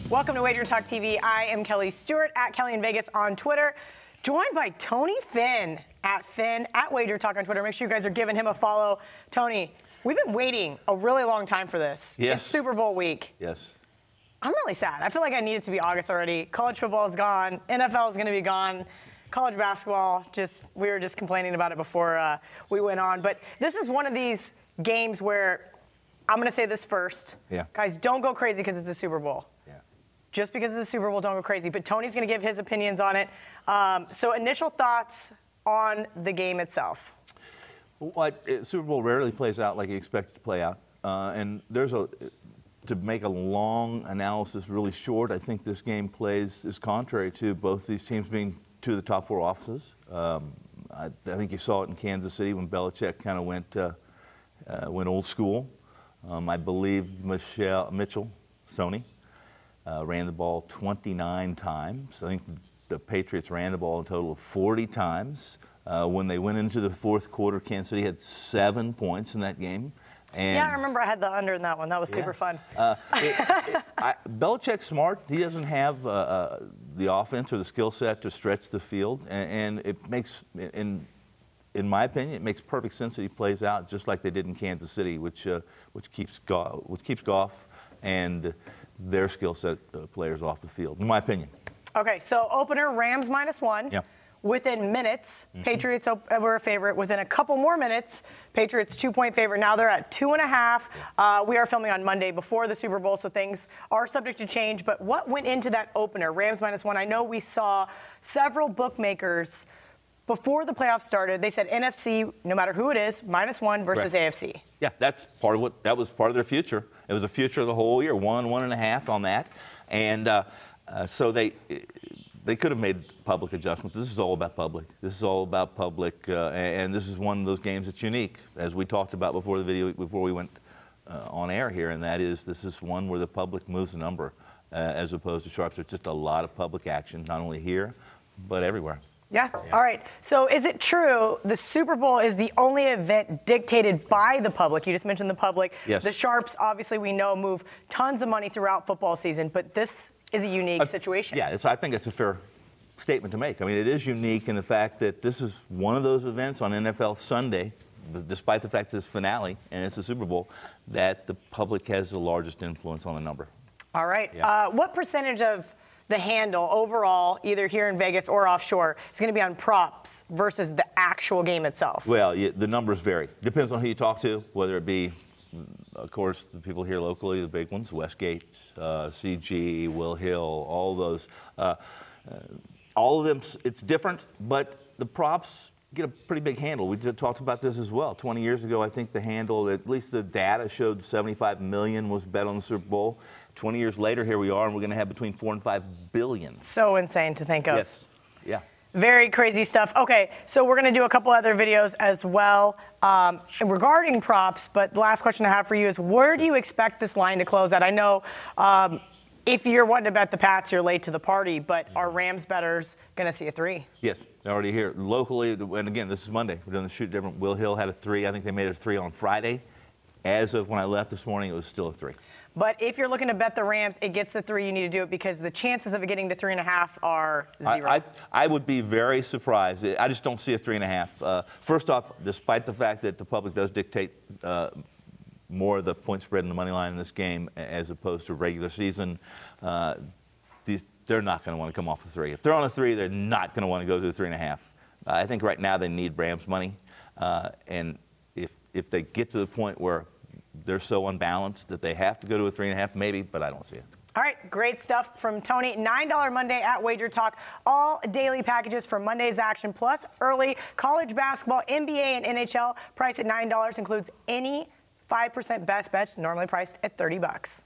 Welcome to WagerTalk TV. I am Kelly Stewart, at Kelly in Vegas on Twitter, joined by Tony Finn, at WagerTalk on Twitter. Make sure you guys are giving him a follow. Tony, we've been waiting a really long time for this. Yes. It's Super Bowl week. Yes. I'm really sad. I feel like I need it to be August already. College football is gone. NFL is going to be gone. College basketball, we were just complaining about it before we went on. But this is one of these games where I'm going to say this first. Yeah. Guys, don't go crazy because it's the Super Bowl. Yeah. Just because it's the Super Bowl, don't go crazy. But Tony's going to give his opinions on it. So initial thoughts on the game itself. Well, Super Bowl rarely plays out like you expect it to play out. And to make a long analysis really short, I think this game is contrary to both these teams being two of the top four offenses. I think you saw it in Kansas City when Belichick kind of went old school. I believe Mitchell, Sony, ran the ball 29 times. I think the Patriots ran the ball a total of 40 times. When they went into the fourth quarter, Kansas City had 7 points in that game. And yeah, I remember I had the under in that one. That was super fun. Belichick's smart. He doesn't have the offense or the skill set to stretch the field, and it makes, in my opinion, it makes perfect sense that he plays out just like they did in Kansas City, which keeps Goff and their skill set players off the field, in my opinion. Okay, so opener, Rams -1. Yeah. Within minutes, Patriots were a favorite. Within a couple more minutes, Patriots 2-point favorite. Now they're at 2.5. We are filming on Monday before the Super Bowl, so things are subject to change. But what went into that opener, Rams -1? I know we saw several bookmakers before the playoffs started. They said NFC, no matter who it is, -1 versus AFC. Yeah, that was part of their future. It was the future of the whole year, 1.5 on that. And so they could have made public adjustments. This is all about public. This is all about public, and this is one of those games that's unique, as we talked about before we went on air here, and that is this is one where the public moves the number as opposed to sharps. There's just a lot of public action, not only here, but everywhere. Yeah. All right. So is it true the Super Bowl is the only event dictated by the public? You just mentioned the public. Yes. The sharps, obviously, we know move tons of money throughout football season, but this is a unique situation. Yeah, I think it's a fair statement to make. I mean, it is unique in the fact that this is one of those events on NFL Sunday, despite the fact that it's finale and it's a Super Bowl, that the public has the largest influence on the number. All right. Yeah. What percentage of the handle overall, either here in Vegas or offshore, is going to be on props versus the actual game itself? Well, the numbers vary. Depends on who you talk to, whether it be, of course, the people here locally, the big ones, Westgate, CG, Will Hill, all those. All of them, it's different, but the props get a pretty big handle. We just talked about this as well. 20 years ago, I think the handle, at least the data showed 75 million was bet on the Super Bowl. 20 years later, here we are, and we're going to have between 4 and 5 billion. So insane to think of. Yes. Yeah. Very crazy stuff. Okay, so we're going to do a couple other videos as well regarding props, but the last question I have for you is where do you expect this line to close at? I know if you're wanting to bet the Pats, you're late to the party, but are Rams bettors going to see a 3? Yes, they're already here. Locally, and again, this is Monday. We're doing the shoot different. Will Hill had a 3. I think they made it a 3 on Friday. As of when I left this morning, it was still a 3. But if you're looking to bet the Rams, it gets a 3. You need to do it because the chances of it getting to 3.5 are 0. I would be very surprised. I just don't see a 3.5. First off, despite the fact that the public does dictate more of the point spread and the money line in this game as opposed to regular season, they're not going to want to come off a 3. If they're on a 3, they're not going to want to go to a 3.5. I think right now they need Rams money, and if they get to the point where they're so unbalanced that they have to go to a 3.5, maybe, but I don't see it. All right, great stuff from Tony. $9 Monday at WagerTalk. All daily packages for Monday's action, plus early college basketball, NBA, and NHL. Priced at $9. Includes any 5% best bets, normally priced at $30.